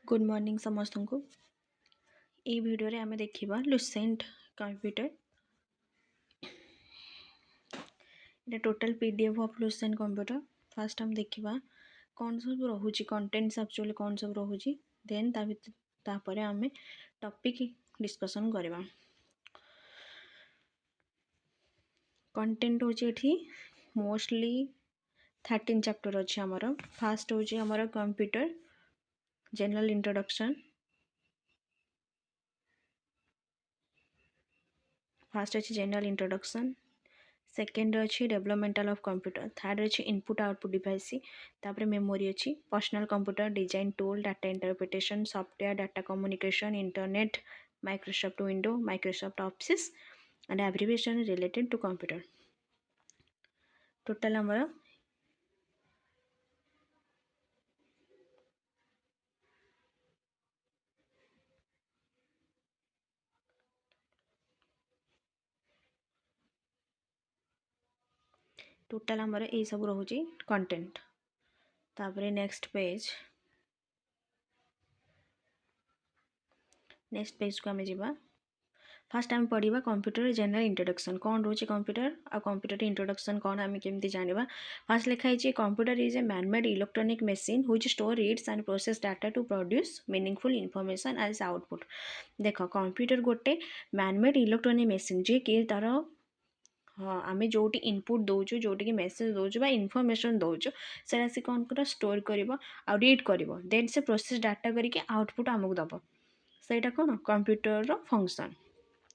Good morning समस्त को ये वीडियो रे आमे देखिबा लुसेंट कंप्यूटर ये total PDF of Lucent computer first हम देखिबा कौन सब रहुची कंटेंट्स एक्चुअली कौन सब रहुची देन तापरे आमे टॉपिक डिस्कशन करबा कंटेंट होची एठी मोस्टली 13 चैप्टर अछि हमर फर्स्ट होची हमर कंप्यूटर जनरल इंट्रोडक्शन फर्स्ट अछि जनरल इंट्रोडक्शन सेकेंड अच्छी डेवलपमेंटल ऑफ कंप्यूटर थर्ड अच्छी इनपुट आउटपुट डिवाइस तापर मेमोरी अच्छी personal computer design tool data interpretation software data communication internet Microsoft window Microsoft office and abbreviation related to computer total हमर total हमर ए सब रहुची content तापर नेक्स्ट पेज को आमे जिबा फास्ट आम पढ़ा कंप्यूटर जनरल इंट्रोडक्शन कौन रोचे कंप्यूटर आ कंप्यूटर इंट्रोडक्शन कौन आम केमती जाना फास्ट लिखाई computer is a manmade electronic machine which store reads and process data to produce meaningful information as output देख कंप्यूटर गोटे मैनमेड इलेक्ट्रॉनिक मशीन जी कि तार हाँ आम जो इनपुट दौचु जोटि मेसेज दौचु इनफॉरमेशन दौचु से कौन कर स्टोर कर रीड कर देन से प्रोसेस डाटा करके आउटपुट आमको दब सेटा कौन कंप्यूटर फंक्शन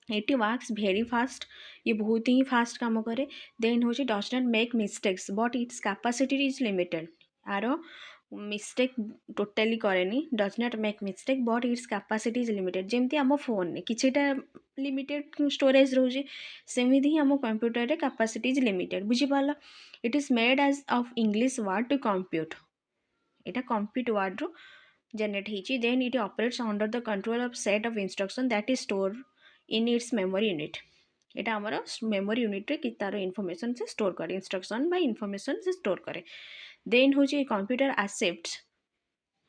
ये वर्क्स भेरी फास्ट ये बहुत ही फास्ट काम करे देन हूँ does not make mistakes but its capacity is limited or mistake totally करे does not make mistake but its capacity is limited जमती आम फोन किसीटा लिमिटेड स्टोरेज रोचे सेमती ही आम कंप्यूटर कैपेसिटी इज लिमिटेड बुझीपार it is made as of English word to compute यहाँ compute word रू जनरेट होती then it operates under the control of set of instruction that is store in its memory unit यहाँ आमर memory unit रे तार information से store करे instruction by information से स्टोर करे देन हूँ computer accepts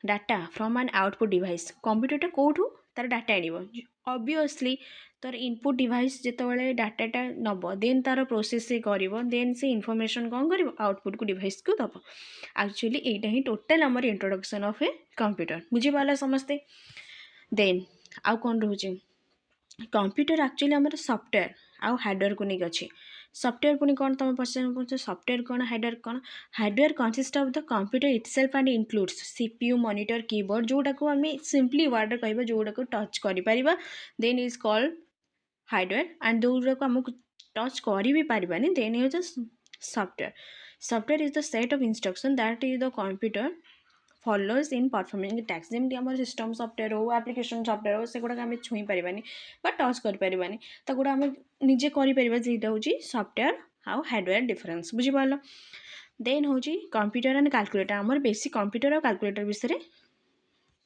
data from an output device computer कौटू तार डाटा आनिब ऑब्वियसली तार इनपुट डिवाइस जिते डाटाटा नब देन तार प्रोसेस से कर देन से इनफॉरमेशन कौन कर आउटपुट को डिवाइस को दब एक्चुअली यहाँ ही टोटल आमर इंट्रोडक्शन ऑफ ए कंप्यूटर बुझीपारा समस्ते देन आउ कौन रोचे कंप्यूटर एक्चुअली आमर सॉफ्टवेयर आउ हार्डवेयर को नहीं अच्छी सॉफ्टवेयर पुणी कौन तुम पचार सॉफ्टवेयर कौन hardware consist of the computer itself and includes CPU monitor keyboard जोटा को आम सिंपली वर्ड कह जोटा को टच कर then is called hardware and जोटा को आमको टच कर भी पारानी then is software software is the set of instruction that is the computer follows in performing tasks जमी आम सिस्टम सॉफ्टवेयर हो एप्लिकेशन सॉफ्टवेयर हो से गुड़ाक आम छुई पारानी टच कर पारानी गुड़ा आम निजे कर हूँ सॉफ्टवेयर आउ हार्डवेयर डिफरेंस बुझीपार देन हूँ कंप्यूटर एंड कैलकुलेटर आमर बेसिक कंप्यूटर और कैलकुलेटर विषय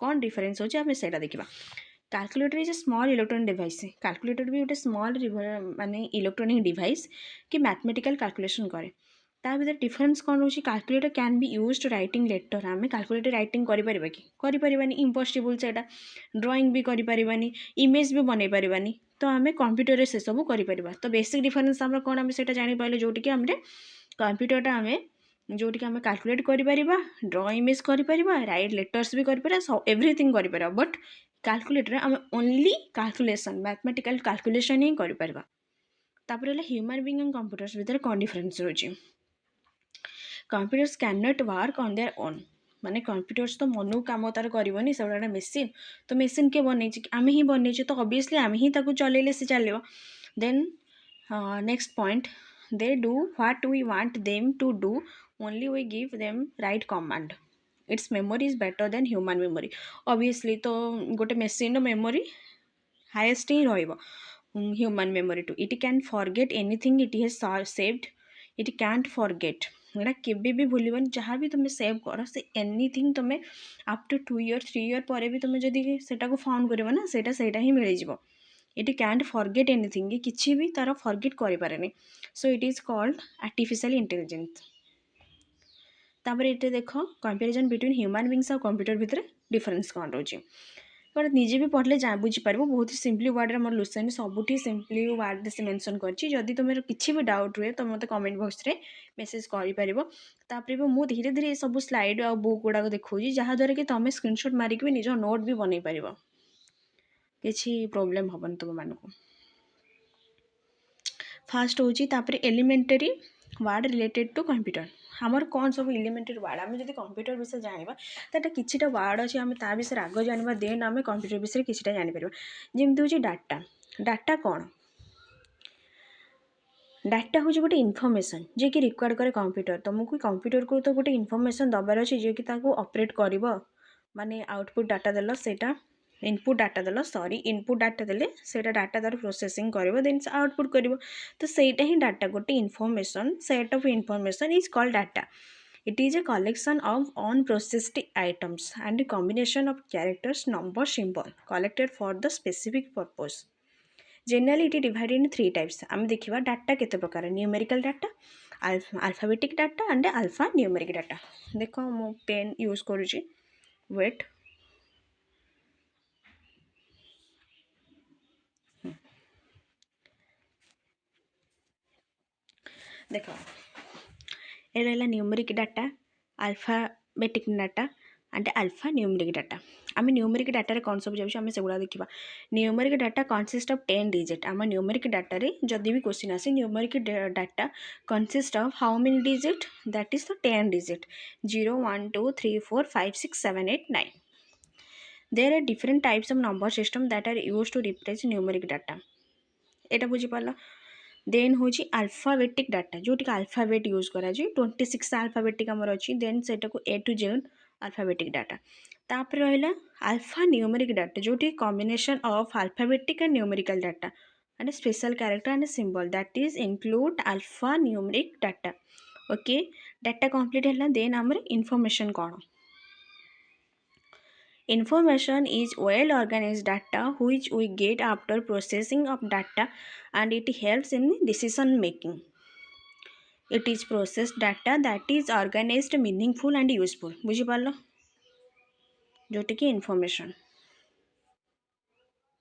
कौन डिफरेंस होची आम से देखा calculator is a small electronic device calculator भी गोटे स्मॉल माने इलेक्ट्रॉनिक डिवाइस कि मैथमेटिकल कैलकुलेशन करे ता भीतर डिफरेंस कौन रोची calculator can be use to writing letter आम कैलकुलेटर राइटिंग करें कि करें इम्पॉसिबल से ड्राइंग भी करें इमेज भी बनई पारानी तो आम कंप्यूटर से सब कर तो बेसिक डिफरेंस आम कौन आम से जापारे जोटि आम कंप्यूटर आम जोटि आम कैलकुलेट कर ड्र इमेज कर राइट लेटर्स भी कर एवरीथिंग कर बट कैलकुलेटर आम ओनली कैलकुलेशन मैथमेटिकल कैलकुलेशन ही कर ह्यूमन बीइंग एंड कंप्यूटर्स भीतर कौन डिफरेंस रोची computers can not work on their own माने कंप्यूटर्स तो मनु काम तार करबनी से गोटे मेसीन तो मेसीन के बन आम ही बन तो ऑब्वियसली आम ही चलेले से चलो then next point they do what we want them to do only we give them right command its memory is better than human memory obviously तो गोटे मेसीन मेमोरी हाईएस्ट ही human memory to it can forget anything it has saved it can't forget एटा केबे भी भूलबन जहाँ भी तुम save कर से एनीथिंग तुम आफ्टर 2 ईयर 3 ईयर पर भी तुम जदि सेटा को फाउंड कर ना सेटा ही मिल जाव इट कैंट फॉरगेट एनीथिंग किसी भी तार फॉरगेट करें so it is called artificial intelligence तापर ये देख कंपेरिजन बिटवीन ह्यूमन बींग्स और कंप्यूटर भितर डिफरेन्स कौन रोचे गोटे निजे भी पढ़ले बुझीपार बहुत ही सिंपली वर्ड मोर लुसेंट सबुठी सिंपली वर्ड से मेंशन करदी तुम किसी भी डाउट हुए तो मत कमेंट बॉक्स रे मेसेज कर मु धीरे धीरे सब स्लाइड और बुक गुड़ाक देखा जहाँद्वारा कि तुम स्क्रीनशॉट मारिक भी निज नोट भी बनई पार किसी प्रोब्लेम हेनी तुम मानक फास्ट हूँ elementary word related to computer आमर कौन सब एलिमेंटरी वर्ड आम जब कंप्यूटर विषय जाना तो किसी वर्ड अच्छे आम ता विषय आग जाना देन आम कंप्यूटर विषय किसी जापर जमी हूँ डाटा डाटा कौन डाटा हूँ गोटे इनफर्मेशन जी कि रिक्वायर्ड करे कंप्यूटर तुमको कंप्यूटर को तो गोटे इनफर्मेशन दबार अच्छे जी कि ऑपरेट कर माने आउटपुट डाटा देल सेटा इनपुट डाटा देल सॉरी इनपुट डाटा देले सेटा डाटा तार प्रोसेसिंग करिवो देन आउटपुट करिवो तो सेटा ही डाटा गोटे information set of information is called data it is a collection of unprocessed items and a combination of characters number symbol collected for the specific purpose generally it is divided in three types आम देखिबा data केते प्रकार numerical data alphabetic data and alpha numeric data देखो मु pen use करूची wait देख ये रहा numeric data alphabetic data and alpha numeric data आम न्यूमेरिक डाटा कौन सब जाऊँ आम सेगुड़ा देखा numeric data consist of 10 digit आम न्यूमेरिक डाटा रे जदि भी क्वेश्चन आसे numeric data consist of how many digit that is the 10 digit 0 1 2 3 4 5 6 7 8 9 there are different types of number system that are use to represent numeric data एटा बुझीपार then हूँ alphabetic data जोटि alphabet use करा 26 alphabetic आमर अच्छी then से A to Z alphabetic data तापर रहा अल्फा न्यूमेरिक डाटा जोटि combination of alphabetic and numerical data and special character and symbol that is include alpha numeric data okay data complete है then आमर information कौन Information is well organized data which we get after processing of data and it helps in decision making. It is processed data that is organized, meaningful and useful. बुझी पाल जोटि कि information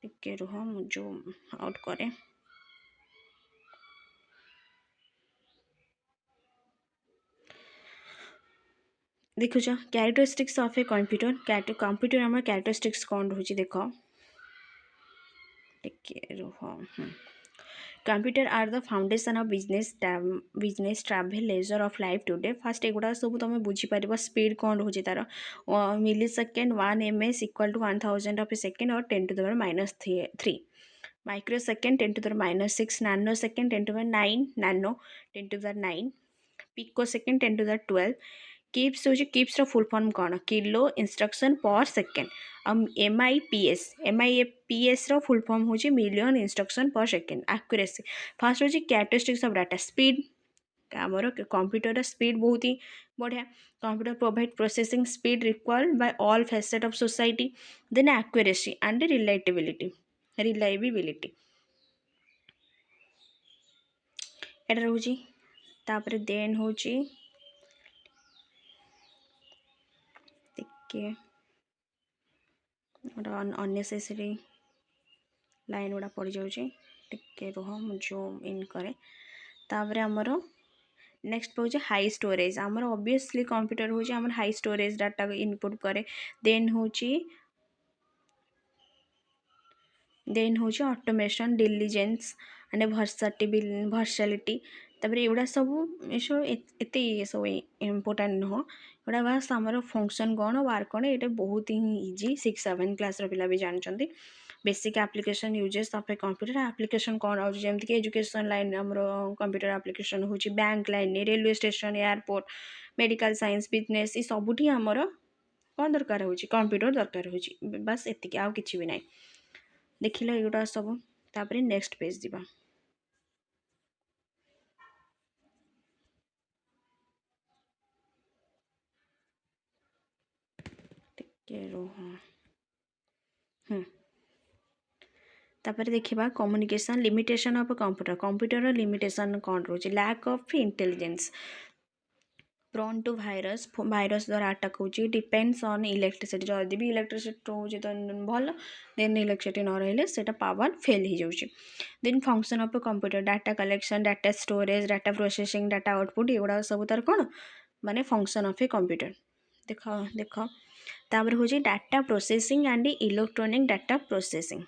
टिके रुह जो out करे देखुच characteristics of a computer computer आम characteristics कौन रोचे देख टिके रुह computer are the foundation of business travel leisure of life today fast एगुड़ा सब तुम बुझीपार स्पीड कौन रोचे तार millisecond 1 ms equal to 1000 of a second और 10 to the power -3 microsecond 10 to the power -6 nanosecond 10 to the power 9 nano 10 to the power 9 pico second 10 to the power 12 KIPS हूँ KIPS full form कौन kilo instruction per second MIPS full form हूँ million instruction per second accuracy first हूँ characteristics of data speed आमर computer speed बहुत ही बढ़िया computer provide processing speed required by all facet of society then accuracy and reliability एटा रोची तापर then हूँ अननेसेसरी लाइन गुड़ा पड़ जाऊँ टिके रुह जूम इन करे तापर आमर नेक्स्ट पाँच हाई स्टोरेज आमर ऑब्वियसली कंप्यूटर हूँ आमर हाई स्टोरेज डाटा इनपुट करे देन हूँ ऑटोमेशन डिलिजेंस एंड वर्साटिलिटी तापर एगुड़ा सब एत सब इम्पोर्टाट नुह एगुड़ा बास आमर फंक्शन कौन वार्क कौन ये बहुत ही इजी 6-7 क्लास पिला भी जानते basic application uses of a computer application कौन आ जमीक एजुकेशन लाइन आमर कंप्यूटर एप्लिकेशन हूँ bank line railway station airport medical science business ये सबुठी आमर कौन दरकार हो कंप्यूटर दरकार हो बस एतिक आउ किछि भी नहीं देखिल एगुड़ा सब तापर नेक्स्ट पेज दिबा टिके रुह तापर देखिबा communication limitation of computer computer limitation कौन रोचे lack of intelligence prone to virus द्वारा अटैक होची डिपेंड्स ऑन इलेक्ट्रिसिटी जदि भी इलेक्ट्रिसिटी रोचे तो भल देन इलेक्ट्रिसिटी न रही से पावर फेल हो जाऊँगी then function of computer data collection data storage data processing data output एगुड़ा सब तार कौन माने फंक्शन ऑफ ए कंप्यूटर देख देख तापर हूँ data processing and electronic data processing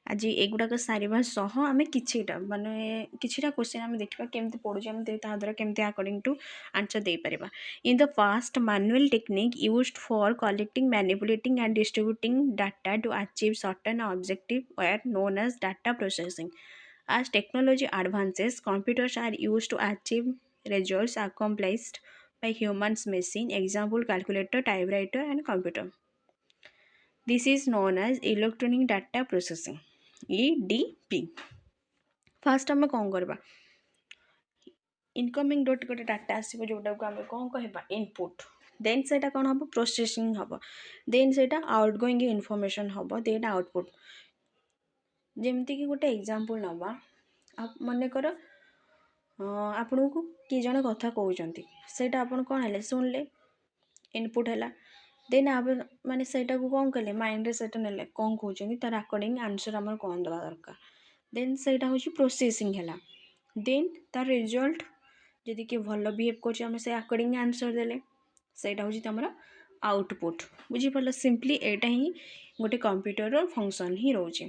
आज एगुड़ाक सारे सह आम किटा माने किटा क्वेश्चन आम देखा केमती पढ़ुचे आम द्वारा केमती अकॉर्डिंग टू आंसर दे पारिबा in the past manual technique used for collecting manipulating and distributing data to achieve certain objective were known as data processing as technology advances computers are used to achieve results accomplished by humans machine example calculator typewriter and computer. This is known as electronic data processing EDP. Fast आम कौन करवा incoming dot गोटे data आसो जोटा को आम कौन कह इनपुट देन से कौन हम प्रोसेसिंग हम देन से आउट गोइंग इनफॉरमेशन हम देन आउटपुट जमती कि गोटे एग्जांपल नवा मनकर आपण को किए जन कथा कहते से कौन है शुणिले इनपुट है देन आप माने सेटा को कौन कले माइंड से ने कौन कहते तार अकॉर्डिंग आंसर आम कौन दवा दरकार देन सेटा हूँ प्रोसेसिंग है देन तार रिजल्ट जदि किए भल बिहेव कर से अकॉर्डिंग आंसर देले सेटा हूँ तुम आउटपुट बुझीपार सिंपली एटा ही गोटे कंप्यूटर फंक्शन ही रोचे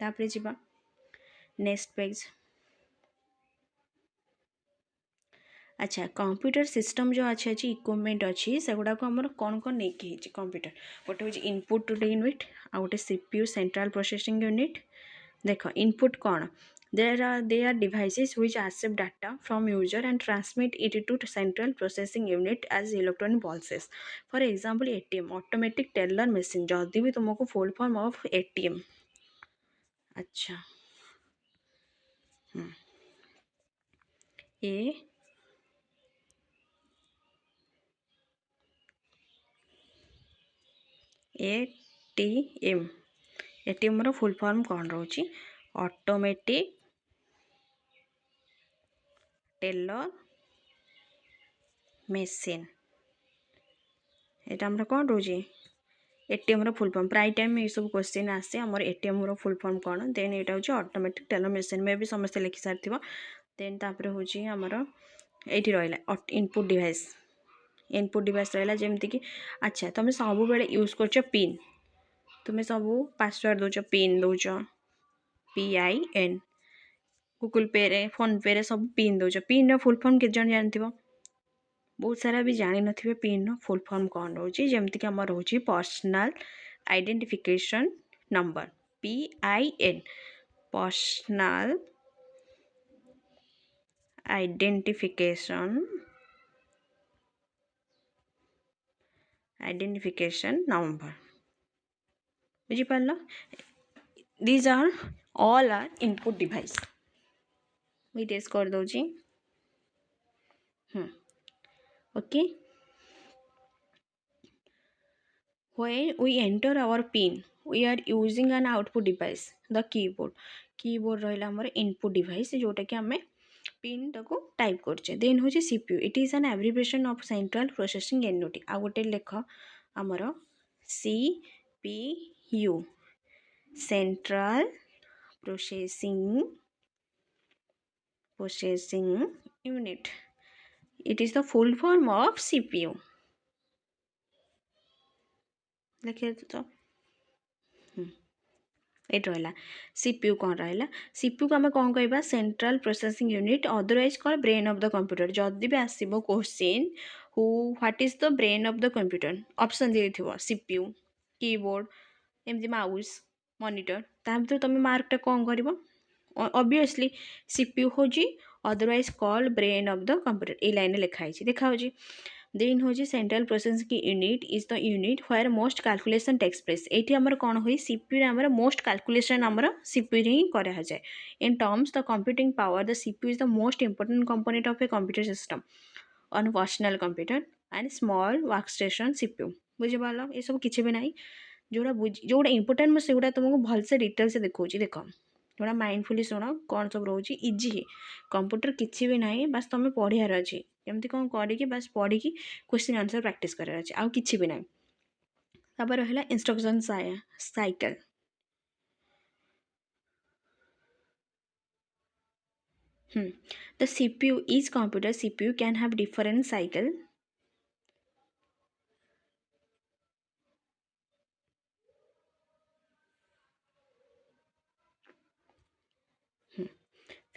तापर जीवा नेक्स्ट पेज अच्छा कंप्यूटर सिस्टम जो अच्छे अच्छी इक्विपमेंट अच्छी से गुड़ाक आमर कौन कौन नहीं कंप्यूटर गोटे हूँ इनपुट यूनिट आ गोटे सीपीयू सेंट्रल प्रोसेसिंग यूनिट देख इनपुट कौन they are devices which accept data from user and transmit it to central processing unit as electronic pulses. For example ATM automatic teller machine जदि भी तुमको full form of ATM अच्छा ATM रो full form कौन रोची automatic teller machine यहाँ कौन रोचे ATM रो full form प्राय time ये सब क्वेश्चन आसे आमर एटीएम रो फुल फॉर्म कौन देन यहाँ हूँ ऑटोमेटिक टेलर मेसीन में भी समस्त लिखि सारी देन तापर हूँ आमर ये रहा इनपुट डिवाइस रहा जमती कि अच्छा तुम सब बेले यूज कर पिन तुम्हें सब पासवर्ड दौच पिन दौच PIN गूगल पे रे फोन पे रे सब पिन दौच पिन फुल फॉर्म के जन जानते बहुत सारा भी जानी नथिबे पिन फुल फॉर्म कौन रोची जमती कि आम रोची personal identification number PIN personal identification number बुझीपार these are all are input device मुझे टेस्ट कर दूची okay when we enter our pin we are using an output device the keyboard रहा आमर इनपुट डिवाइस जोटा कि आम पिन टाको टाइप करचे देन हूँ CPU it is an abbreviation of central processing unit आ गोटे लेख आमर CPU central processing unit it is the full form of CPU देखिए तो ये रहा CPU कौन रहा CPU को आम कौन कह सेंट्रल प्रोसेसिंग यूनिट अदरवाइज कौन ब्रेन ऑफ द कंप्यूटर जदि भी आसो क्वेश्चन हु what is the brain of the computer option दी CPU कीबोर्ड एमती माउस मॉनिटर ता भर तुम मार्कटा कौन कर ऑब्वियसली CPU हूँ otherwise called brain of the computer ये लाइन लिखाई देखा देन हूँ central processing unit is the unit where most calculation takes place ये आमर कौन हुई CPU आमर मोस्ट कैलकुलेशन आमर CPU ही कराए in terms the computing power the CPU is the most important component of a computer system on personal computer and small work station CPU बुझीपार ये सब किसी भी ना जोड़ा इंपोर्टेंट मुझे सेगुड़ा तुमको भलसे डिटेल से देखा देख जोड़ा माइंडफुली शुण कौन सब रोचे इजी कंप्यूटर किसी भी ना बस तुम पढ़ार अच्छी एमती कौन करिकी बस पढ़ी क्वेश्चन आंसर प्रैक्टिस करार अच्छे आउ किछि भी ना तापर रहा instruction cycle the CPU each computer CPU can have different cycle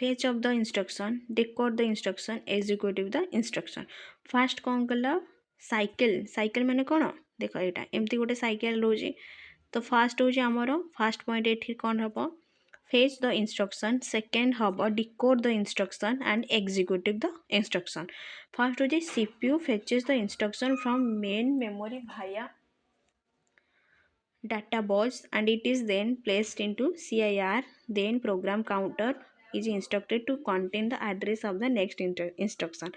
fetch of the instruction decode the instruction execute the instruction first कौन कला साइकिल माने कौन देख यहाँ एमती गोटे साइकिल रोचे तो फास्ट हूँ आमर फास्ट पॉइंट ये कौन हम फेच द इंस्ट्रक्शन सेकेंड हम decode the instruction and executive the instruction first हूँ CPU fetches the instruction from main memory भाया data bus and it is then placed into CIR. Then program counter is instructed to contain the address of the next instruction.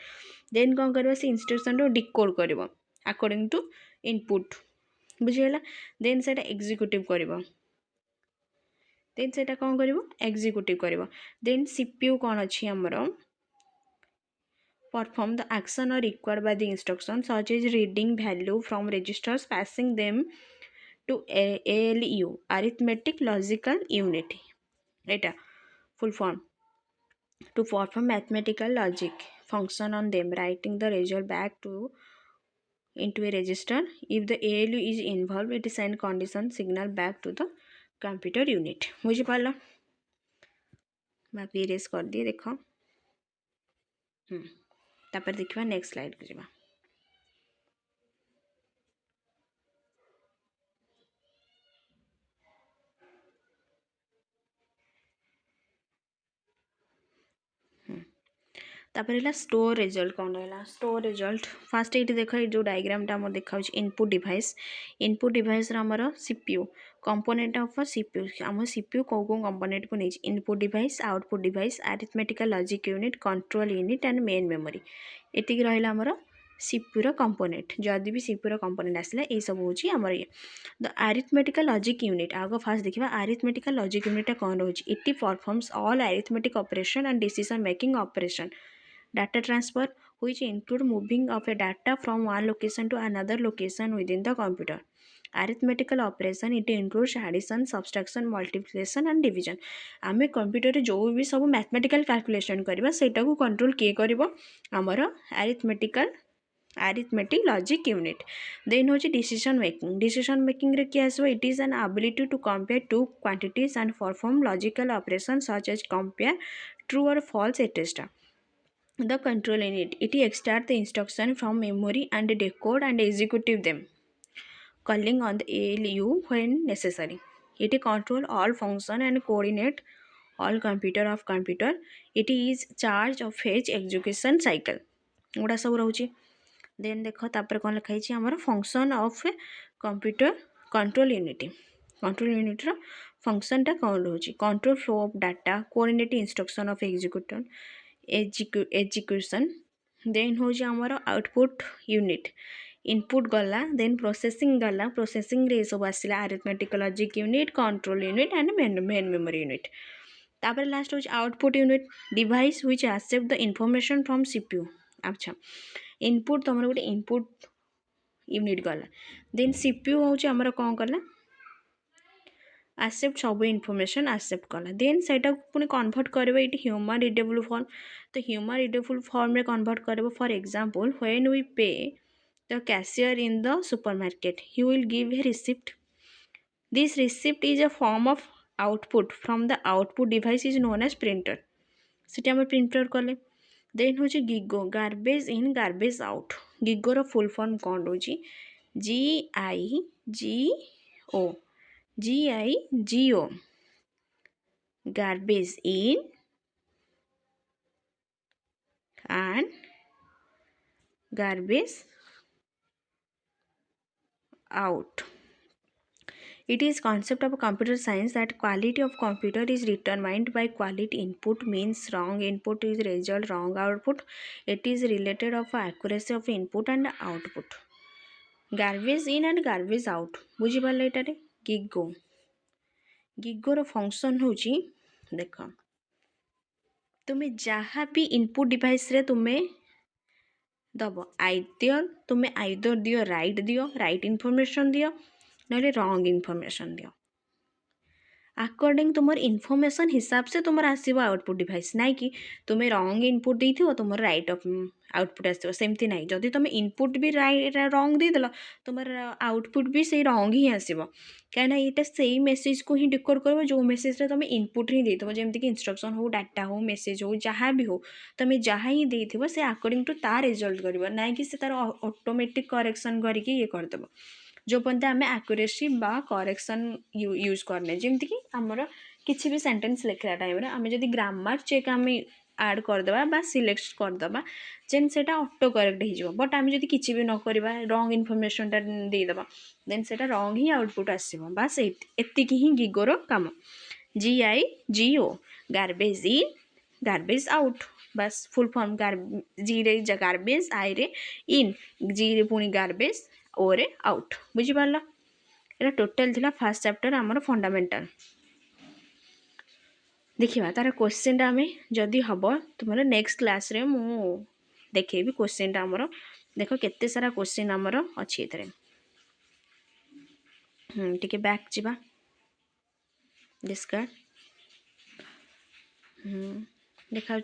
Then कौन करवा से instruction रो decode करवा according to input बुझीगला then सेटा executive करवा then सेटा कौन करवा executive करवा then CPU कौन अच्छी हमरो perform the action or required by the instruction such as reading value from registers passing them to ALU arithmetic logical unit eta full form to perform mathematical logic function on them writing the result back to into a register if the ALU is involved it send condition signal back to the computer unit बुझी पाला मैं erase कर दिए देखो तापर देखिबा next slide को जिबा तापर है स्टोर रिजल्ट कौन रहा स्टोर रिजल्ट फास्ट ये देख ये जो डायग्राम आम देखा इनपुट डिवाइस आमर सीपीयू कंपोनेंट ऑफ सीपीयू आम सीपीयू कौ कंपोनेंट को नहीं input device output device arithmetical logic unit control unit and main memory एतिक रहा आमर सीपीयूर कंपोनेंट जदि भी सीपीयूर कंपोनेंट आसला ये सब हूँ आमर ये द अरिथमेटिकल लॉजिक यूनिट आग फास्ट देखा अरिथमेटिकल लॉजिक यूनिट कौन रोचे it performs all arithmetic operation and decision making operation data transfer which include moving of a data from one location to another location within the computer arithmetical operation it includes addition subtraction multiplication and division आमे computer जो भी सब mathematical calculation करबा सेटा को control किए करबो हमर arithmetic logic unit then होची decision making रे क्या आसो it is an ability to compare two quantities and perform logical operations such as compare true or false etc. The control unit it extract the instruction from memory and decode and execute them calling on the ALU when necessary it control all function and coordinate all computer of computer it is charge of fetch execution cycle गुड़ा सब रोचे then देख तापर कौन लिखाई आमर function of computer control unit function टा कौन रोचे control flow of data coordinate instruction of execution then हूँ आमर आउटपुट यूनिट इनपुट गला देन प्रोसेसिंग रे सब आसला arithmetical logic unit control unit and main memory unit तापर लास्ट हूँ output unit device which accept the information from CPU अच्छा input तुम गोटे इनपुट यूनिट गला देन सीपीयू हूँ आमर कौन कला एक्सेप्ट सब इनफॉरमेशन एक्सेप्ट कला देन सेटा पुणी कन्वर्ट करबे इट ह्यूमन रिडेबल फॉर्म तो ह्यूमन रिडेबल फॉर्म रे कन्वर्ट करबो for example when we pay the cashier in the supermarket he will give a receipt this receipt is a form of output from the output device is known as printer सेटा हम printer कले then हूँ GIGO garbage in garbage out गिगोर full form कौन रोची GIGO garbage in and garbage out it is concept of computer science that quality of computer is determined by quality input means wrong input is result wrong output it is related of accuracy of input and output garbage in and garbage out बुझी पाले एटारे गिगोर function हूँ देख तुम्हें जहाँ भी input device रे तुम्हें दब आइदर दियो राइट इनफॉरमेशन दियो ना रॉन्ग इनफॉरमेशन दियो अकॉर्डिंग तुम इनफॉरमेशन हिसाब से तुम आसो आउटपुट डिवाइस ना कि तुम्हें रॉन्ग इनपुट देथि तुम राइट आउटपुट आसो सेमती ना जदि तुम इनपुट भी रॉन्ग देदेल तुम आउटपुट भी से रॉन्ग ही आसो कहीं यहाँ से मेसेज को ही डिकोड कर जो मेसेज तुम इनपुट ही देव जमीक इंस्ट्रक्शन हो डाटा हो मेसेज हो जहाँ भी हो तुम जहाँ ही देव से अकॉर्डिंग टू ता रिजल्ट कर ना कि तार ऑटोमेटिक करेक्शन करके ये करदेव जो पर्यंत आम आक्यूरेसी बा करेक्शन यूज करने जमीक आमर किसी भी सेंटेंस लिखला टाइम आम जब ग्रामर चेक आम आड करदे बा सिलेक्ट करदे जेन से ऑटो करेक्ट हो बट आम जब किसी भी नक रॉन्ग इनफॉरमेशनटा देदेबा देन से रॉन्ग ही आउटपुट आसो बास एतिक ही गिगोर काम GIGO garbage in garbage out बस फुल फॉर्म जी रे गार्बेज आई रे इन जी रे पुणी गार्बेज ओ रे आउट बुझिपार एटा टोटल थिला फर्स्ट चैप्टर आमर फंडामेंटल देखिए तार क्वेश्चन आम जदि हम तुम नेक्स्ट क्लास रे मु देखेबी क्वेश्चन आमर देख केते सारा क्वेश्चन आमर अच्छी एथरे टिके बैक जिबा डिस्कार्ड देखा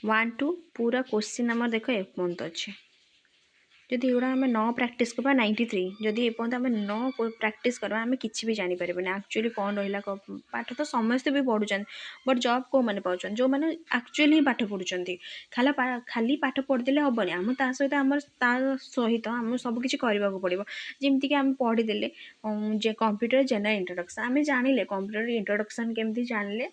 1 to पूरा क्वेश्चन आमर देख एपर्यंत अच्छे जदि एगुड़ा आम न प्राक्ट करवा 93 जदि एपर्यंत आम न प्राक्ट करवा आम कि भी जापर एक्चुअली कौन रहा पाठ तो समस्ते भी पढ़ुं बट जॉब कौ मैंने पाँच जो मैंने एक्चुअली पाठ पढ़ुं खाली पाठ पढ़ीदे हेनी आम ता सहित आम ता सहित आम सबकि करने को पड़ो जमीक आम पढ़ीदे कंप्यूटर जनरल इंट्रोडक्शन आम जानिले कंप्यूटर इंट्रोडक्शन केमती जानिले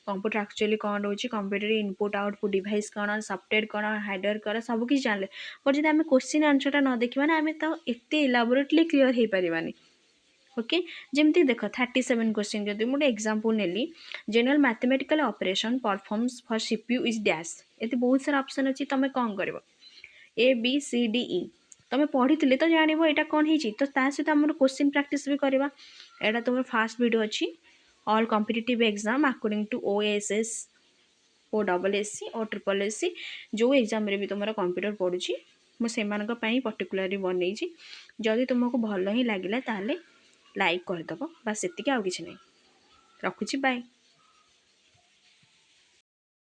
कंप्यूटर एक्चुअली कौन रोचे कंप्यूटर इनपुट आउटपुट डिवाइस कौन सॉफ्टवेयर कौन हार्डवेयर कौन सब किसी जानिले बट जब आम क्वेश्चन आंसरटा न देखा ना आम तो एत इलाबोरेटली क्लीयर हो पारानी ओके जमती देख 37 क्वेश्चन जब मुझे एग्जांपल नेली general mathematical operation performs for CPU is dash ये बहुत सारा ऑप्शन अच्छी तुम कौन कर ABCDE तुम पढ़ी तो जान यहाँ कौन है तो सहित आम क्वेश्चन प्रैक्टिस भी करवा यहाँ तुम फास्ट वीडियो अच्छी all competitive exam according to OSS OSSC और SSC जो एग्जाम रे भी तुम कंप्यूटर पढ़ुची मुझे पर्टिकुलरली बनई जदि तुमको भल ही लगे ताले लाइक करदेव बस एतिक आउ कि नहीं रखुची बाय।